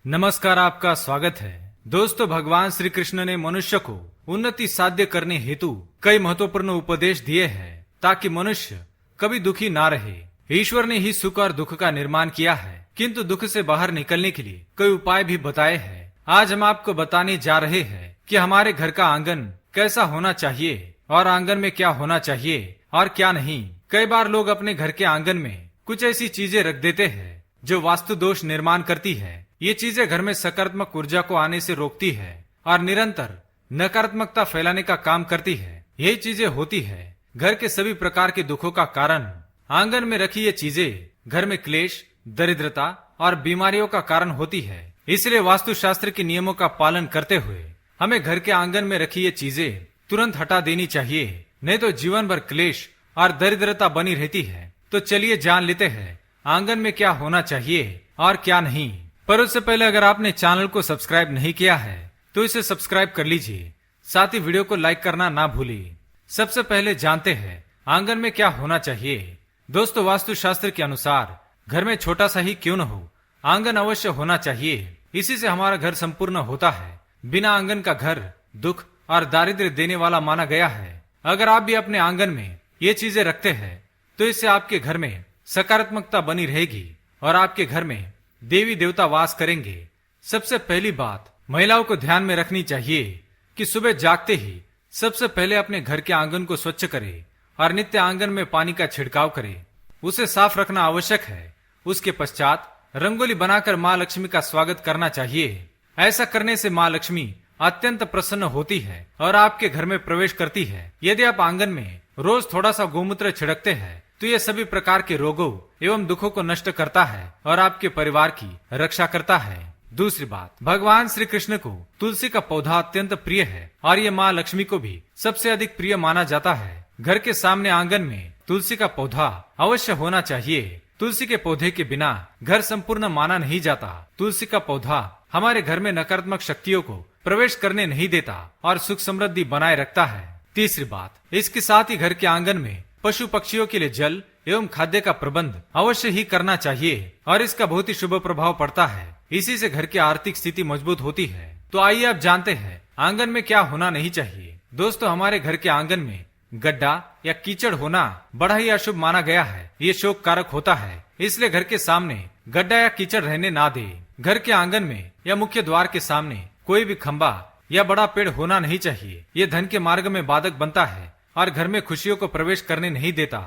नमस्कार, आपका स्वागत है। दोस्तों, भगवान श्री कृष्ण ने मनुष्य को उन्नति साध्य करने हेतु कई महत्वपूर्ण उपदेश दिए हैं ताकि मनुष्य कभी दुखी ना रहे। ईश्वर ने ही सुख और दुख का निर्माण किया है, किंतु दुख से बाहर निकलने के लिए कई उपाय भी बताए हैं। आज हम आपको बताने जा रहे हैं कि हमारे घर का आंगन कैसा होना चाहिए और आंगन में क्या होना चाहिए और क्या नहीं। कई बार लोग अपने घर के आंगन में कुछ ऐसी चीजें रख देते हैं जो वास्तु दोष निर्माण करती है। ये चीजें घर में सकारात्मक ऊर्जा को आने से रोकती है और निरंतर नकारात्मकता फैलाने का काम करती है। यही चीजें होती है घर के सभी प्रकार के दुखों का कारण। आंगन में रखी ये चीजें घर में क्लेश, दरिद्रता और बीमारियों का कारण होती है। इसलिए वास्तुशास्त्र के नियमों का पालन करते हुए हमें घर के आंगन में रखी ये चीजें तुरंत हटा देनी चाहिए, नहीं तो जीवन भर क्लेश और दरिद्रता बनी रहती है। तो चलिए जान लेते हैं आंगन में क्या होना चाहिए और क्या नहीं। पर उससे पहले अगर आपने चैनल को सब्सक्राइब नहीं किया है तो इसे सब्सक्राइब कर लीजिए, साथ ही वीडियो को लाइक करना ना भूलिए। सबसे पहले जानते हैं आंगन में क्या होना चाहिए। दोस्तों, वास्तुशास्त्र के अनुसार घर में छोटा सा ही क्यों न हो, आंगन अवश्य होना चाहिए। इसी से हमारा घर संपूर्ण होता है। बिना आंगन का घर दुख और दारिद्र्य देने वाला माना गया है। अगर आप भी अपने आंगन में ये चीजें रखते हैं तो इससे आपके घर में सकारात्मकता बनी रहेगी और आपके घर में देवी देवता वास करेंगे। सबसे पहली बात महिलाओं को ध्यान में रखनी चाहिए कि सुबह जागते ही सबसे पहले अपने घर के आंगन को स्वच्छ करें और नित्य आंगन में पानी का छिड़काव करें। उसे साफ रखना आवश्यक है। उसके पश्चात रंगोली बनाकर माँ लक्ष्मी का स्वागत करना चाहिए। ऐसा करने से माँ लक्ष्मी अत्यंत प्रसन्न होती है और आपके घर में प्रवेश करती है। यदि आप आंगन में रोज थोड़ा सा गोमूत्र छिड़कते हैं तो ये सभी प्रकार के रोगों एवं दुखों को नष्ट करता है और आपके परिवार की रक्षा करता है। दूसरी बात, भगवान श्री कृष्ण को तुलसी का पौधा अत्यंत प्रिय है और ये माँ लक्ष्मी को भी सबसे अधिक प्रिय माना जाता है। घर के सामने आंगन में तुलसी का पौधा अवश्य होना चाहिए। तुलसी के पौधे के बिना घर संपूर्ण माना नहीं जाता। तुलसी का पौधा हमारे घर में नकारात्मक शक्तियों को प्रवेश करने नहीं देता और सुख समृद्धि बनाए रखता है। तीसरी बात, इसके साथ ही घर के आंगन में पशु पक्षियों के लिए जल एवं खाद्य का प्रबंध अवश्य ही करना चाहिए और इसका बहुत ही शुभ प्रभाव पड़ता है। इसी से घर की आर्थिक स्थिति मजबूत होती है। तो आइए आप जानते हैं आंगन में क्या होना नहीं चाहिए। दोस्तों, हमारे घर के आंगन में गड्ढा या कीचड़ होना बड़ा ही अशुभ माना गया है। ये शोक कारक होता है, इसलिए घर के सामने गड्ढा या कीचड़ रहने ना दे। घर के आंगन में या मुख्य द्वार के सामने कोई भी खंबा या बड़ा पेड़ होना नहीं चाहिए। ये धन के मार्ग में बाधक बनता है और घर में खुशियों को प्रवेश करने नहीं देता।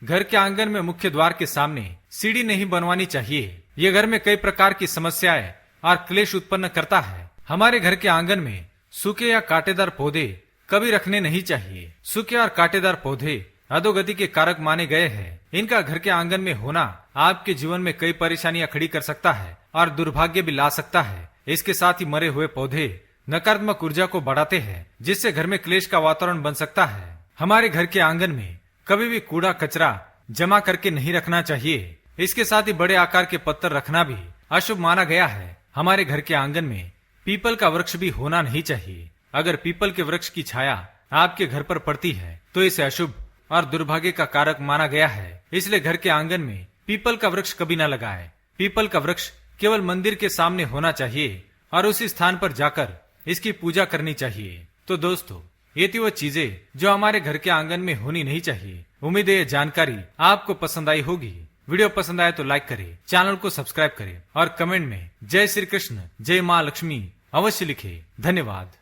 घर के आंगन में मुख्य द्वार के सामने सीढ़ी नहीं बनवानी चाहिए। ये घर में कई प्रकार की समस्याएं और क्लेश उत्पन्न करता है। हमारे घर के आंगन में सूखे या कांटेदार पौधे कभी रखने नहीं चाहिए। सूखे और कांटेदार पौधे अधोगति के कारक माने गए हैं। इनका घर के आंगन में होना आपके जीवन में कई परेशानियां खड़ी कर सकता है और दुर्भाग्य भी ला सकता है। इसके साथ ही मरे हुए पौधे नकारात्मक ऊर्जा को बढ़ाते हैं, जिससे घर में क्लेश का वातावरण बन सकता है। हमारे घर के आंगन में कभी भी कूड़ा कचरा जमा करके नहीं रखना चाहिए। इसके साथ ही बड़े आकार के पत्थर रखना भी अशुभ माना गया है। हमारे घर के आंगन में पीपल का वृक्ष भी होना नहीं चाहिए। अगर पीपल के वृक्ष की छाया आपके घर पर पड़ती है तो इसे अशुभ और दुर्भाग्य का कारक माना गया है। इसलिए घर के आंगन में पीपल का वृक्ष कभी न लगाए। पीपल का वृक्ष केवल मंदिर के सामने होना चाहिए और उसी स्थान पर जाकर इसकी पूजा करनी चाहिए। तो दोस्तों, ये थी वो चीजें जो हमारे घर के आंगन में होनी नहीं चाहिए। उम्मीद है ये जानकारी आपको पसंद आई होगी। वीडियो पसंद आए तो लाइक करें, चैनल को सब्सक्राइब करें और कमेंट में जय श्री कृष्ण, जय माँ लक्ष्मी अवश्य लिखें। धन्यवाद।